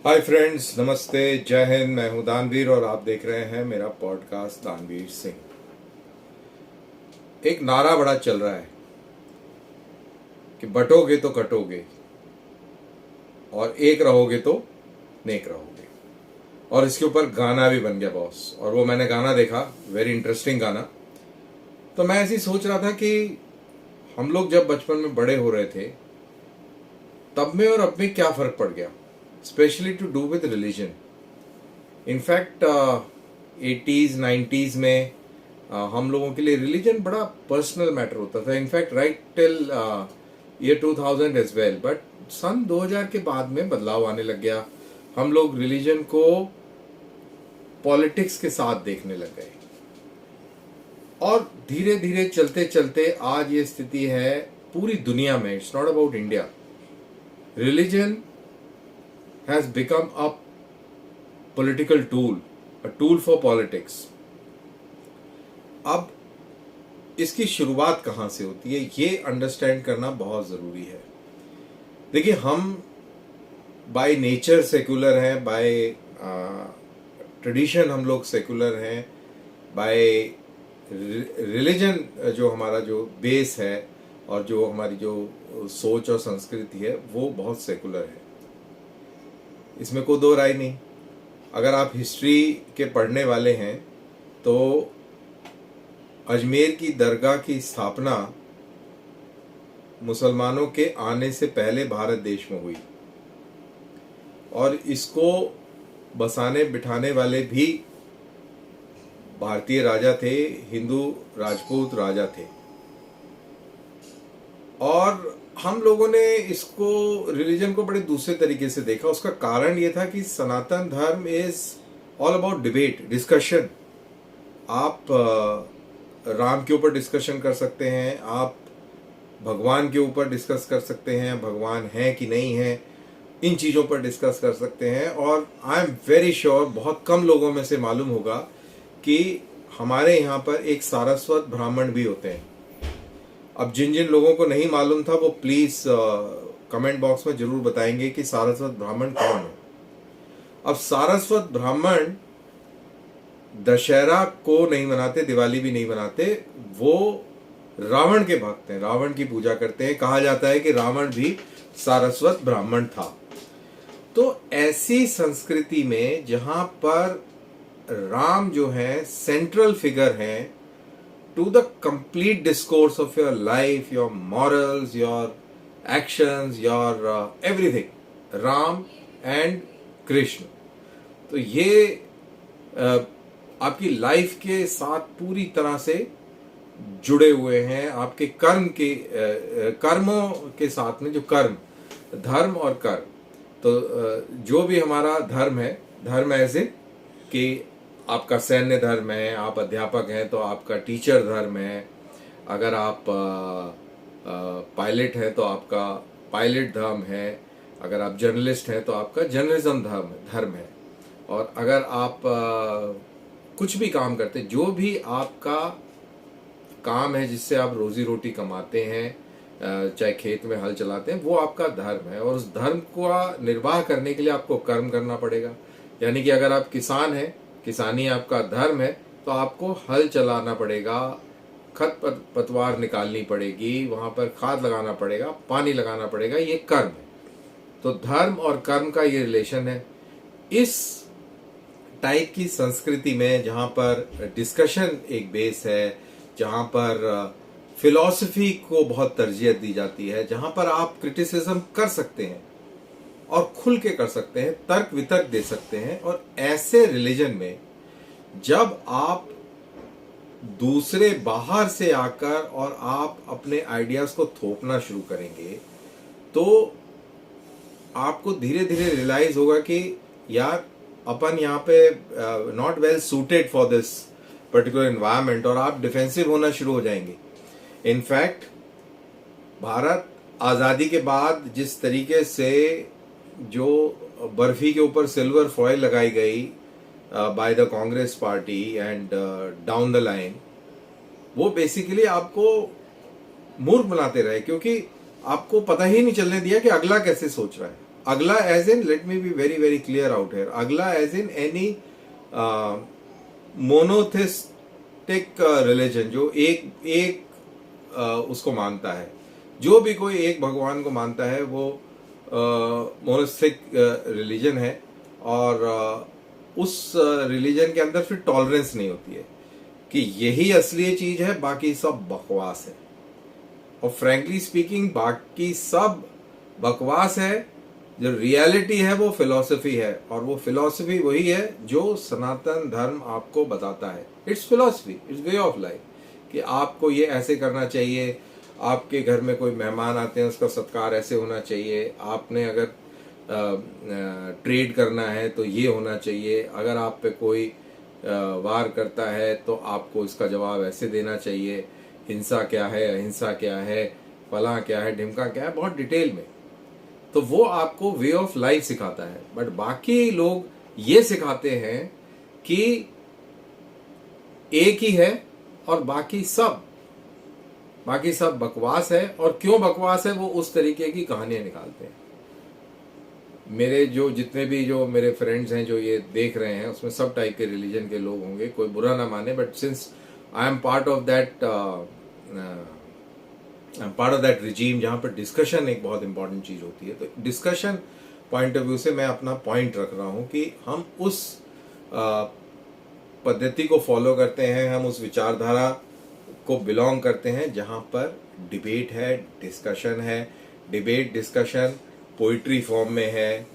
Hi friends, नमस्ते, जय हिंद। मैं हूं दानवीर और आप देख रहे हैं मेरा पॉडकास्ट दानवीर सिंह। एक नारा बड़ा चल रहा है कि बटोगे तो कटोगे और एक रहोगे तो नेक रहोगे। और इसके ऊपर गाना भी बन गया बॉस, और वो मैंने गाना देखा, वेरी इंटरेस्टिंग गाना। तो मैं ऐसे ही सोच रहा था कि हम लोग जब बचपन में बड़े हो रहे थे तब में और अब में क्या फर्क पड़ गया, specially to do with religion. In fact 80s 90s में हम लोगों के लिए रिलीजन बड़ा पर्सनल मैटर होता था। In fact right till year 2000 as well, but सन 2000 के बाद में बदलाव आने लग गया। हम लोग रिलीजन को पॉलिटिक्स के साथ देखने लग गए और धीरे धीरे चलते चलते आज ये स्थिति है पूरी दुनिया में। It's not about India. Religion has become a political tool, a tool for politics. अब इसकी शुरुआत कहाँ से होती है ये अंडरस्टैंड करना बहुत ज़रूरी है। देखिए, हम बाय नेचर सेकुलर हैं, बाय ट्रेडिशन हम लोग सेकुलर हैं, बाय रिलीजन जो हमारा जो बेस है और जो हमारी जो सोच और संस्कृति है वो बहुत सेकुलर है। इसमें कोई दो राय नहीं। अगर आप हिस्ट्री के पढ़ने वाले हैं तो अजमेर की दरगाह की स्थापना मुसलमानों के आने से पहले भारत देश में हुई और इसको बसाने बिठाने वाले भी भारतीय राजा थे, हिंदू राजपूत राजा थे। और हम लोगों ने इसको, रिलीजन को, बड़े दूसरे तरीके से देखा। उसका कारण ये था कि सनातन धर्म is all about debate, discussion. आप राम के ऊपर डिस्कशन कर सकते हैं, आप भगवान के ऊपर डिस्कस कर सकते हैं, भगवान है कि नहीं है, इन चीज़ों पर डिस्कस कर सकते हैं। और आई एम वेरी श्योर बहुत कम लोगों में से मालूम होगा कि हमारे यहाँ पर एक सारस्वत ब्राह्मण भी होते हैं। अब जिन जिन लोगों को नहीं मालूम था वो प्लीज़ कमेंट बॉक्स में जरूर बताएंगे कि सारस्वत ब्राह्मण कौन है। अब सारस्वत ब्राह्मण दशहरा को नहीं मनाते, दिवाली भी नहीं मनाते, वो रावण के भक्त हैं, रावण की पूजा करते हैं। कहा जाता है कि रावण भी सारस्वत ब्राह्मण था। तो ऐसी संस्कृति में जहां पर राम जो है सेंट्रल फिगर है to the complete discourse of your life, your morals, your actions, your everything, Ram and Krishna, तो ये आपकी लाइफ के साथ पूरी तरह से जुड़े हुए हैं। आपके कर्म के कर्मों के साथ में, जो कर्म, धर्म और कर्म, तो जो भी हमारा धर्म है, धर्म ऐसे कि आपका सैन्य धर्म है, आप अध्यापक हैं तो आपका टीचर धर्म है, अगर आप पायलट हैं तो आपका पायलट धर्म है, अगर आप जर्नलिस्ट हैं तो आपका जर्नलिज्म धर्म है, और अगर आप कुछ भी काम करते, जो भी आपका काम है जिससे आप रोजी रोटी कमाते हैं, चाहे खेत में हल चलाते हैं, वो आपका धर्म है। और उस धर्म को निर्वाह करने के लिए आपको कर्म करना पड़ेगा। यानी कि अगर आप किसान हैं, किसानी आपका धर्म है, तो आपको हल चलाना पड़ेगा, खत पतवार निकालनी पड़ेगी, वहां पर खाद लगाना पड़ेगा, पानी लगाना पड़ेगा, ये कर्म है। तो धर्म और कर्म का ये रिलेशन है। इस टाइप की संस्कृति में जहाँ पर डिस्कशन एक बेस है, जहाँ पर फिलॉसफी को बहुत तरजीह दी जाती है, जहाँ पर आप क्रिटिसिज्म कर सकते हैं और खुल के कर सकते हैं, तर्क वितर्क दे सकते हैं, और ऐसे रिलीजन में जब आप दूसरे बाहर से आकर और आप अपने आइडियाज को थोपना शुरू करेंगे तो आपको धीरे धीरे रियलाइज होगा कि यार अपन यहाँ पे not well suited for this particular environment, और आप डिफेंसिव होना शुरू हो जाएंगे। इनफैक्ट भारत आज़ादी के बाद जिस तरीके से जो बर्फी के ऊपर सिल्वर फॉयल लगाई गई by the Congress party and down the line, वो बेसिकली आपको मूर्ख बनाते रहे, क्योंकि आपको पता ही नहीं चलने दिया कि अगला कैसे सोच रहा है, अगला as in, let me be very very clear out here, अगला as in any monotheistic religion, जो एक उसको मानता है, जो भी कोई एक भगवान को मानता है वो मोनोथिस्टिक रिलीजन है। और उस रिलीजन के अंदर फिर टॉलरेंस नहीं होती है कि यही असली चीज है, बाकी सब बकवास है। और फ्रैंकली स्पीकिंग बाकी सब बकवास है, जो रियलिटी है वो फिलॉसफी है, और वो फिलॉसफी वही है जो सनातन धर्म आपको बताता है। It's philosophy, it's way of life, कि आपको ये ऐसे करना चाहिए, आपके घर में कोई मेहमान आते हैं उसका सत्कार ऐसे होना चाहिए, आपने अगर ट्रेड करना है तो ये होना चाहिए, अगर आप पे कोई वार करता है तो आपको इसका जवाब ऐसे देना चाहिए, हिंसा क्या है, अहिंसा क्या है, फला क्या है, ढिमका क्या है, बहुत डिटेल में। तो वो आपको वे ऑफ लाइफ सिखाता है। बट बाकी लोग ये सिखाते हैं कि एक ही है और बाकी सब बकवास है। और क्यों बकवास है, वो उस तरीके की कहानियां निकालते हैं। मेरे जो जितने भी जो मेरे फ्रेंड्स हैं जो ये देख रहे हैं, उसमें सब टाइप के रिलीजन के लोग होंगे, कोई बुरा ना माने, but since I am part of that regime जहां पर डिस्कशन एक बहुत इंपॉर्टेंट चीज होती है, तो डिस्कशन पॉइंट ऑफ व्यू से मैं अपना पॉइंट रख रहा हूं कि हम उस पद्धति को फॉलो करते हैं, हम उस विचारधारा को बिलोंग करते हैं जहां पर डिबेट है, डिस्कशन है। डिबेट डिस्कशन पोइट्री फॉर्म में है,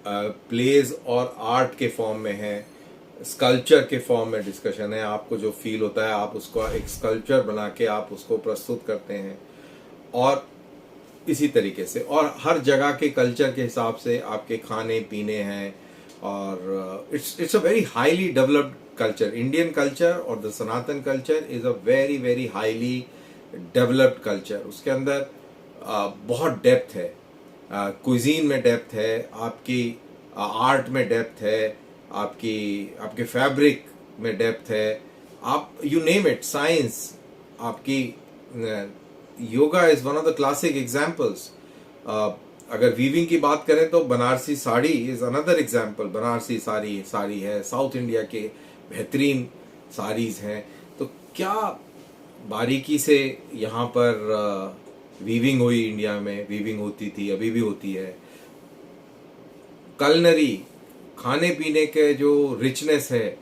प्लेज और आर्ट के फॉर्म में है, स्कल्पचर के फॉर्म में डिस्कशन है। आपको जो फील होता है आप उसको एक स्कल्पचर बना के आप उसको प्रस्तुत करते हैं, और इसी तरीके से, और हर जगह के कल्चर के हिसाब से आपके खाने पीने हैं। और it's a very highly developed culture. Indian culture और the Sanatan culture is a very very highly developed culture. उसके अंदर बहुत डेप्थ है, क्विजीन में डेप्थ है, आपकी आर्ट में डेप्थ है, आपके फैब्रिक में डेप्थ है, आप यू नेम इट, साइंस, आपकी yoga is one of the classic examples. अगर वीविंग की बात करें तो Banarasi sari is another example. Banarasi sari है, साउथ इंडिया के बेहतरीन साड़ीज हैं। तो क्या बारीकी से यहाँ पर वीविंग हुई, इंडिया में वीविंग होती थी, अभी भी होती है। कलनरी, खाने पीने के जो रिचनेस है,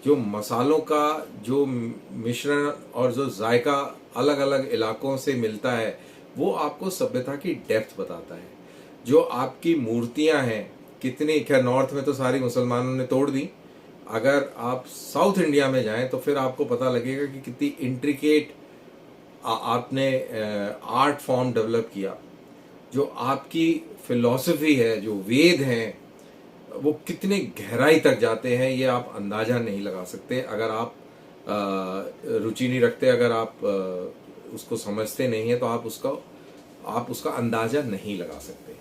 जो मसालों का जो मिश्रण और जो जायका अलग अलग इलाकों से मिलता है, वो आपको सभ्यता की डेप्थ बताता है। जो आपकी मूर्तियां हैं, कितनी, खैर नॉर्थ में तो सारी मुसलमानों ने तोड़ दी, अगर आप साउथ इंडिया में जाएं तो फिर आपको पता लगेगा कि कितनी इंट्रिकेट आपने आर्ट फॉर्म डेवलप किया। जो आपकी फिलॉसफी है, जो वेद हैं, वो कितने गहराई तक जाते हैं, ये आप अंदाजा नहीं लगा सकते अगर आप रुचि नहीं रखते, अगर आप उसको समझते नहीं है तो आप उसका अंदाजा नहीं लगा सकते।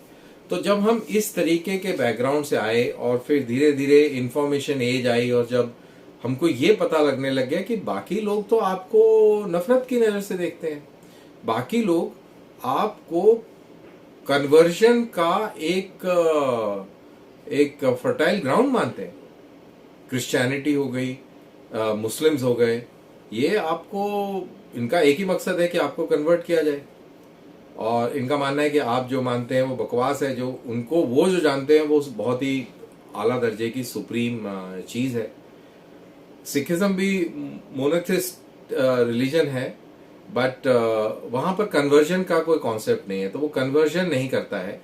तो जब हम इस तरीके के बैकग्राउंड से आए और फिर धीरे धीरे इंफॉर्मेशन एज आई, और जब हमको ये पता लगने लग गया कि बाकी लोग तो आपको नफरत की नजर से देखते हैं, बाकी लोग आपको कन्वर्जन का एक फर्टाइल ग्राउंड मानते हैं। क्रिश्चियनिटी हो गई, मुस्लिम्स हो गए, ये आपको, इनका एक ही मकसद है कि आपको कन्वर्ट किया जाए, और इनका मानना है कि आप जो मानते हैं वो बकवास है, जो उनको वो जो जानते हैं वो बहुत ही आला दर्जे की सुप्रीम चीज है। सिखिज्म भी मोनोथिस्ट रिलीजन है, बट वहां पर कन्वर्जन का कोई कॉन्सेप्ट नहीं है, तो वो कन्वर्जन नहीं करता है,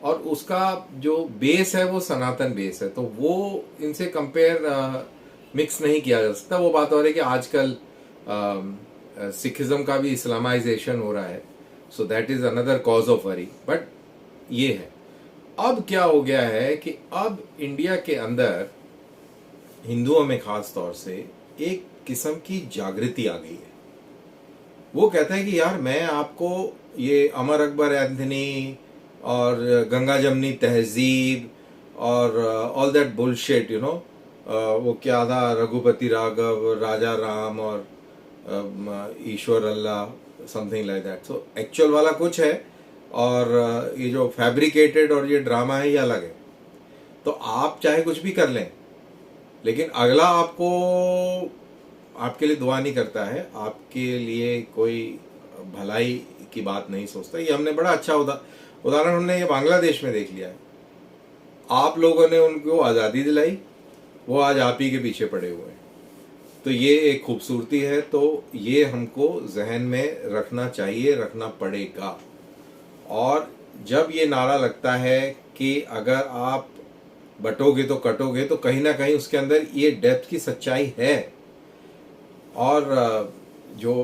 और उसका जो बेस है वो सनातन बेस है, तो वो इनसे कंपेयर मिक्स नहीं किया जा सकता। वो बात हो रही है कि आजकल सिखिज्म का भी इस्लामाइजेशन हो रहा है, so that is another cause of worry. But ये है, अब क्या हो गया है कि अब इंडिया के अंदर हिंदुओं में खास तौर से एक किस्म की जागृति आ गई है। वो कहता है कि यार, मैं आपको ये अमर अकबर एंथनी और गंगा जमनी तहजीब और all that bullshit, you know, वो क्या था, रघुपति राघव, राजा राम और ईश्वर Allah, something like that. So actual वाला कुछ है और ये जो फैब्रिकेटेड और ये ड्रामा है ये अलग है। तो आप चाहे कुछ भी कर लें, लेकिन अगला आपको आपके लिए दुआ नहीं करता है, आपके लिए कोई भलाई की बात नहीं सोचता। ये हमने बड़ा अच्छा उदाहरण हमने ये बांग्लादेश में देख लिया है। आप लोगों ने उनको आज़ादी दिलाई, वो आज आप ही के पीछे पड़े हुए हैं। तो ये एक खूबसूरती है, तो ये हमको जहन में रखना चाहिए, रखना पड़ेगा। और जब ये नारा लगता है कि अगर आप बटोगे तो कटोगे, तो कहीं ना कहीं उसके अंदर ये डेप्थ की सच्चाई है। और जो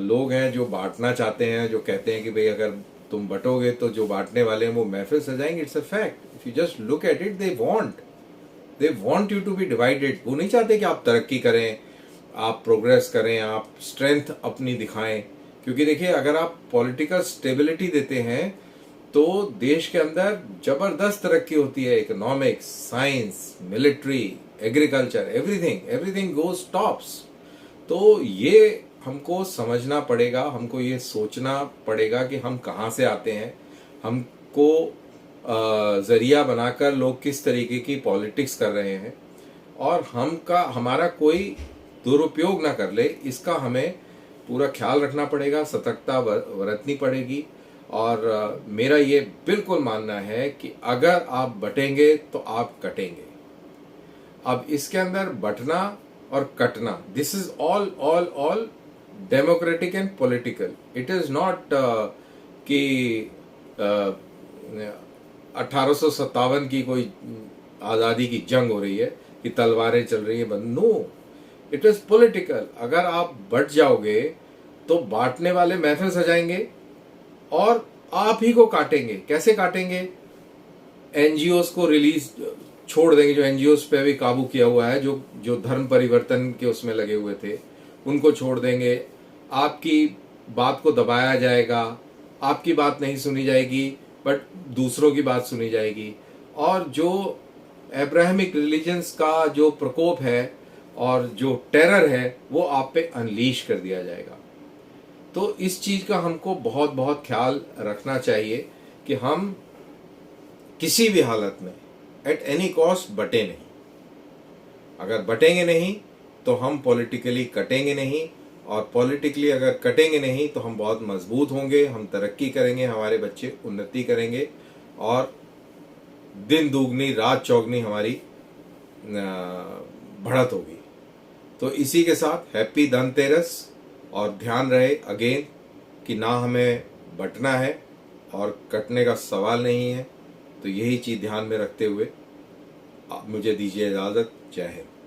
लोग हैं जो बांटना चाहते हैं, जो कहते हैं कि भाई अगर तुम बटोगे तो जो बांटने वाले हैं वो महफिल सजाएंगे, it's a fact. If you just look at it, they want you to be divided. वो नहीं चाहते कि आप तरक्की करें, आप प्रोग्रेस करें, आप स्ट्रेंथ अपनी दिखाएं। क्योंकि देखिए, अगर आप पॉलिटिकल स्टेबिलिटी देते हैं तो देश के अंदर जबरदस्त तरक्की होती है। Economics, science, military, agriculture, everything goes tops. तो ये हमको समझना पड़ेगा, हमको ये सोचना पड़ेगा कि हम कहाँ से आते हैं। हमको जरिया बनाकर लोग किस तरीके की पॉलिटिक्स कर रहे हैं, और हमारा कोई दुरुपयोग ना कर ले, इसका हमें पूरा ख्याल रखना पड़ेगा, सतर्कता बरतनी पड़ेगी। और मेरा ये बिल्कुल मानना है कि अगर आप बटेंगे तो आप कटेंगे। अब इसके अंदर बटना और कटना, this is all democratic and political. It is not कि 1857 की कोई आज़ादी की जंग हो रही है कि तलवारें चल रही है। No, it is political. अगर आप बट जाओगे तो बांटने वाले महफिल सजाएंगे और आप ही को काटेंगे। कैसे काटेंगे? एनजीओस को रिलीज छोड़ देंगे, जो एनजीओस पे भी काबू किया हुआ है, जो धर्म परिवर्तन के उसमें लगे हुए थे, उनको छोड़ देंगे। आपकी बात को दबाया जाएगा, आपकी बात नहीं सुनी जाएगी, बट दूसरों की बात सुनी जाएगी। और जो अब्राहमिक रिलीजन्स का जो प्रकोप है और जो टेरर है, वो आप पे अनलीश कर दिया जाएगा। तो इस चीज का हमको बहुत बहुत ख्याल रखना चाहिए कि हम किसी भी हालत में एट एनी कॉस्ट बटे नहीं। अगर बटेंगे नहीं तो हम पॉलिटिकली कटेंगे नहीं, और पॉलिटिकली अगर कटेंगे नहीं तो हम बहुत मजबूत होंगे, हम तरक्की करेंगे, हमारे बच्चे उन्नति करेंगे, और दिन दुगनी रात चौगनी हमारी बढ़त होगी। तो इसी के साथ हैप्पी धनतेरस, और ध्यान रहे अगेन कि ना हमें बटना है और कटने का सवाल नहीं है। तो यही चीज़ ध्यान में रखते हुए मुझे दीजिए इजाज़त। जय हिंद।